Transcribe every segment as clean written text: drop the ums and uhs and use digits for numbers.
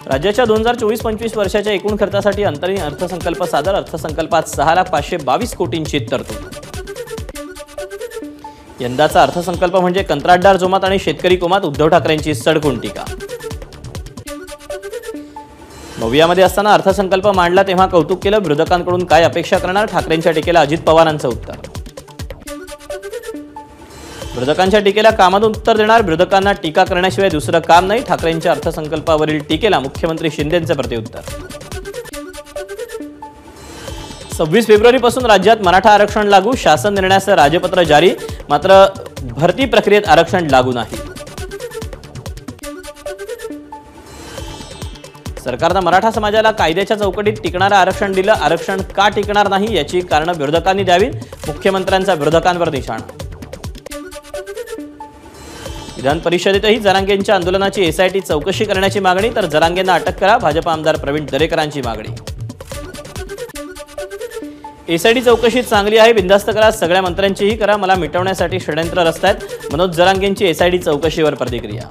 राज्याच्या 2024-25 वर्षाच्या एकूण खर्चासाठी अंतरिम अर्थसंकल्प सादर। अर्थसंकल्पात 6,522 कोटींची तरतूद। यंदाचा अर्थसंकल्प म्हणजे कंत्राटदार जोमात आणि शेतकरी कोमात, उद्धव ठाकरेंची सडकून टीका। नवव्यामध्ये असताना अर्थसंकल्प मांडला तेव्हा कौतुक केलं, विरोधकांकडून काय अपेक्षा करणार? ठाकरेंच्या टीकेला अजित पवारांचं उत्तर। विरोधकांच्या टीकेला कामातून उत्तर देणार, विरोधकांना टीका करण्याशिवाय दुसरं काम नाही। ठाकरेंच्या अर्थसंकल्पावरील टीकेला मुख्यमंत्री शिंदेंचं प्रत्युत्तर। 26 फेब्रुवारीपासून राज्यात मराठा आरक्षण लागू, शासन निर्णयाचं राजपत्र जारी, मात्र भरती प्रक्रियेत आरक्षण लागू नाही। सरकारनं मराठा समाजाला कायद्याच्या चौकटीत टिकणारं आरक्षण दिलं, आरक्षण का टिकणार नाही याची कारणं विरोधकांनी द्यावीत, मुख्यमंत्र्यांचा विरोधकांवर निशाणा। विधान परिषदेतही जरांगेंच्या आंदोलनाची एसआयटी चौकशी करण्याची मागणी, तर जरांगेंना अटक करा, भाजप आमदार प्रवीण दरेकरांची मागणी। एसआयटी चौकशी चांगली आहे, बिनधास्त करा, सगळ्या मंत्र्यांचीही करा, मला मिटवण्यासाठी षडयंत्र रचतायत, मनोज जरांगेंची एसआयटी चौकशीवर प्रतिक्रिया।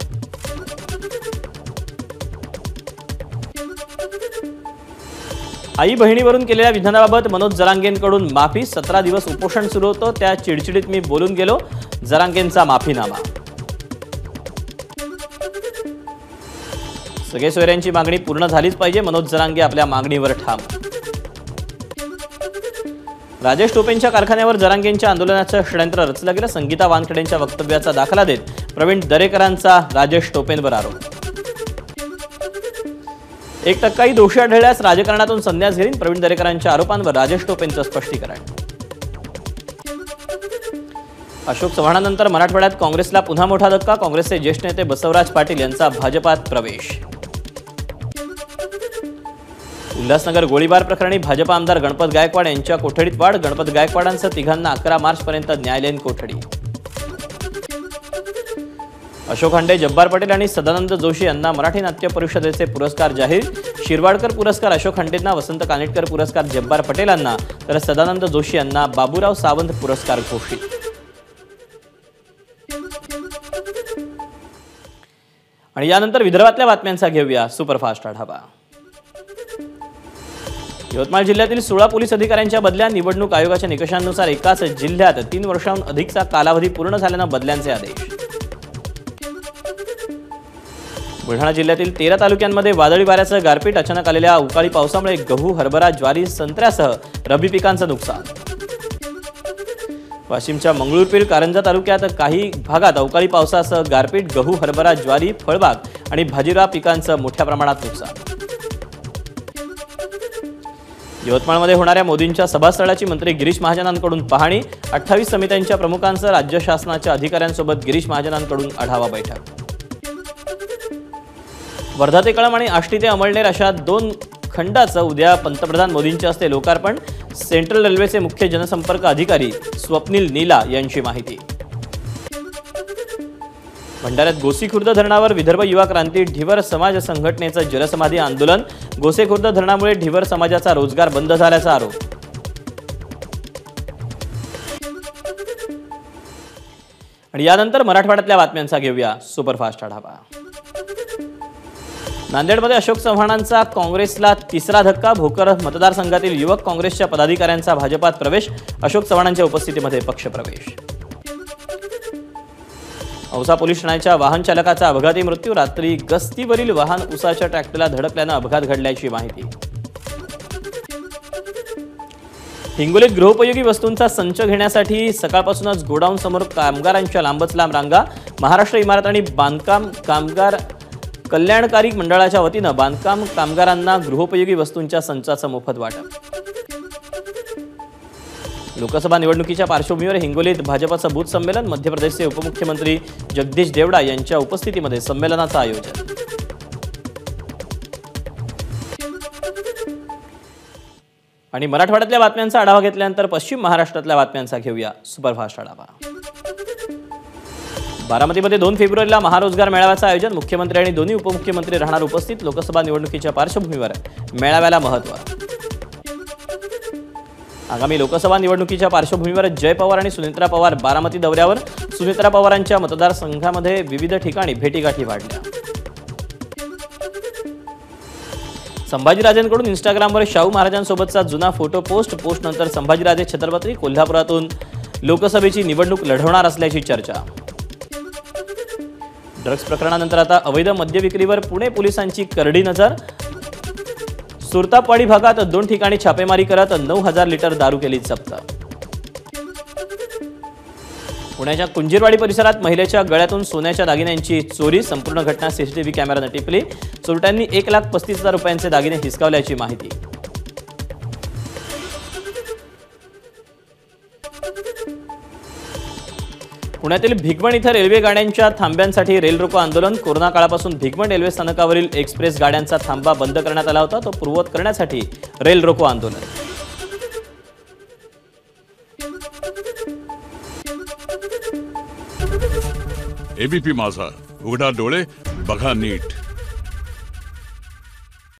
आई बहिणीवरून केलेल्या विधानाबाबत मनोज जरांगेंकडून माफी, 17 दिवस उपोषण सुरू होतं, त्या चिडचिडीत मी बोलून गेलो, जरांगेंचा माफीनामा। सगळे सोयऱ्यांची मागणी पूर्ण झालीच पाहिजे, मनोज जरांगे आपल्या मागणीवर ठाम। राजेश टोपेंच्या कारखान्यावर जरांगेंच्या आंदोलनाचं षडयंत्र रचलं गेलं, संगीता वानखेडेंच्या वक्तव्याचा दाखला देत प्रवीण दरेकरांचा राजेश टोपेंवर आरोप। 1% दोषी आढळल्यास राजकारणातून संन्यास घेईन, प्रवीण दरेकरांच्या आरोपांवर राजेश टोपेंचं स्पष्टीकरण। अशोक चव्हाणांनंतर मराठवाड्यात काँग्रेसला पुन्हा मोठा धक्का, काँग्रेसचे ज्येष्ठ नेते बसवराज पाटील यांचा भाजपात प्रवेश। उल्हासनगर गोळीबार प्रकरणी भाजप आमदार गणपत गायकवाड यांच्या कोठडीत वाढ, गणपत गायकवाडांसह तिघांना 11 मार्चपर्यंत न्यायालयीन कोठडी। अशोक हांडे, जब्बार पटेल आणि सदानंद जोशी यांना मराठी नाट्य परिषदेचे पुरस्कार जाहीर, शिरवाडकर पुरस्कार अशोक हांडेंना, वसंत कानेटकर पुरस्कार जब्बार पटेलांना, तर सदानंद जोशी यांना बाबूराव सावंत पुरस्कार घोषित। आणि यानंतर विदर्भातल्या बातम्यांचा घेऊया सुपरफास्ट आढावा। यवतमाळ जिल्ह्यातील 16 पोलीस अधिकाऱ्यांच्या बदल्या, निवडणूक आयोगाच्या निकषांनुसार एकाच जिल्ह्यात 3 वर्षांहून अधिकचा कालावधी पूर्ण झाल्यानं बदल्यांचे आदेश। बुलढाणा जिल्ह्यातील 13 तालुक्यांमध्ये वादळी वाऱ्यासह गारपीट, अचानक आलेल्या अवकाळी पावसामुळे गहू, हरभरा, ज्वारी, संत्र्यासह रब्बी पिकांचं नुकसान। वाशिमच्या मंगळूरपीर, कारंजा तालुक्यात काही भागात अवकाळी पावसासह गारपीट, गहू, हरभरा, ज्वारी, फळबाग आणि भाजीपाला पिकांचं मोठ्या प्रमाणात नुकसान। यवतमाळमध्ये होणाऱ्या मोदींच्या सभास्थळाची मंत्री गिरीश महाजनांकडून पाहणी, 28 समित्यांच्या प्रमुखांसह राज्य शासनाच्या अधिकाऱ्यांसोबत गिरीश महाजनांकडून आढावा बैठक। वर्धा ते कळंब आणि आष्टी ते अमळनेर अशा 2 खंडाचं उद्या पंतप्रधान मोदींच्या हस्ते लोकार्पण, सेंट्रल रेल्वेचे मुख्य जनसंपर्क अधिकारी स्वप्नील नीला यांची माहिती। भंडाऱ्यात गोसीखुर्द धरणावर विदर्भ युवा क्रांती ढिवर समाज संघटनेचं जलसमाधी आंदोलन, गोसेखुर्द धरणामुळे ढिवर समाजाचा रोजगार बंद झाल्याचा आरोप। आणि यानंतर मराठवाड्यातल्या बातम्यांचा घेऊया सुपरफास्ट आढावा। नांदेडमध्ये अशोक चव्हाणांचा काँग्रेसला तिसरा धक्का, भोकर मतदारसंघातील युवक काँग्रेसच्या पदाधिकाऱ्यांचा भाजपात प्रवेश, अशोक चव्हाणांच्या उपस्थितीमध्ये पक्षप्रवेश। औसा पोलीस ठाण्याच्या वाहन चालकाचा अपघाती मृत्यू, रात्री गस्तीवरील वाहन उसाच्या ट्रॅक्टरला धडकल्यानं अपघात घडल्याची माहिती। हिंगोलीत गृहोपयोगी वस्तूंचा संच घेण्यासाठी सकाळपासूनच गोडाऊन समोर कामगारांच्या लांबच लांब रांगा, महाराष्ट्र इमारत आणि बांधकाम कामगार कल्याणकारी मंडळाच्या वतीनं बांधकाम कामगारांना गृहोपयोगी वस्तूंच्या संचाचं मोफत वाटप। लोकसभा निवडणुकीच्या पार्श्वभूमीवर हिंगोलीत भाजपचं बूथ संमेलन, मध्य प्रदेशचे उपमुख्यमंत्री जगदीश देवडा यांच्या उपस्थितीमध्ये संमेलनाचं आयोजन। आणि मराठवाड्यातल्या बातम्यांचा आढावा घेतल्यानंतर पश्चिम महाराष्ट्रातल्या बातम्यांचा घेऊया सुपरफास्ट आढावा। बारामतीमध्ये 2 फेब्रुवारीला महारोजगार मेळाव्याचं आयोजन, मुख्यमंत्री आणि दोन्ही उपमुख्यमंत्री राहणार उपस्थित, लोकसभा निवडणुकीच्या पार्श्वभूमीवर मेळाव्याला महत्त्व। आगामी लोकसभा निवडणुकीच्या पार्श्वभूमीवर जय पवार आणि सुनेत्रा पवार बारामती दौऱ्यावर, सुनेत्रा पवारांच्या मतदारसंघामध्ये विविध ठिकाणी भेटीगाठी वाढल्या। संभाजीराजेंकडून इंस्टाग्रामवर शाहू महाराजांसोबतचा जुना फोटो पोस्टनंतर संभाजीराजे छत्रपती कोल्हापुरातून लोकसभेची निवडणूक लढवणार असल्याची चर्चा. ड्रग्ज प्रकरणानंतर आता अवैध मद्य विक्रीवर पुणे पोलिसांची करडी नजर. सुरतापवाडी भागात 2 ठिकाणी छापेमारी करत 9,000 लिटर दारू केली जप्त. पुण्याच्या कुंजीरवाडी परिसरात महिलेच्या गळ्यातून सोन्याच्या दागिन्यांची चोरी. संपूर्ण घटना सीसीटीव्ही कॅमेऱ्याने टिपली. चोरट्यांनी 1,35,000 रुपयांचे दागिने हिसकावल्याची माहिती. पुण्यातील भिगवण इथं रेल्वे गाड्यांच्या थांब्यांसाठी रेल रोको आंदोलन. कोरोना काळापासून भिगवण रेल्वे स्थानकावरील एक्सप्रेस गाड्यांचा थांबा बंद करण्यात आला होता. तो पूर्ववत करण्यासाठी रेल रोको आंदोलन. एबीपी माझा, उघडा डोळे बघा नीट.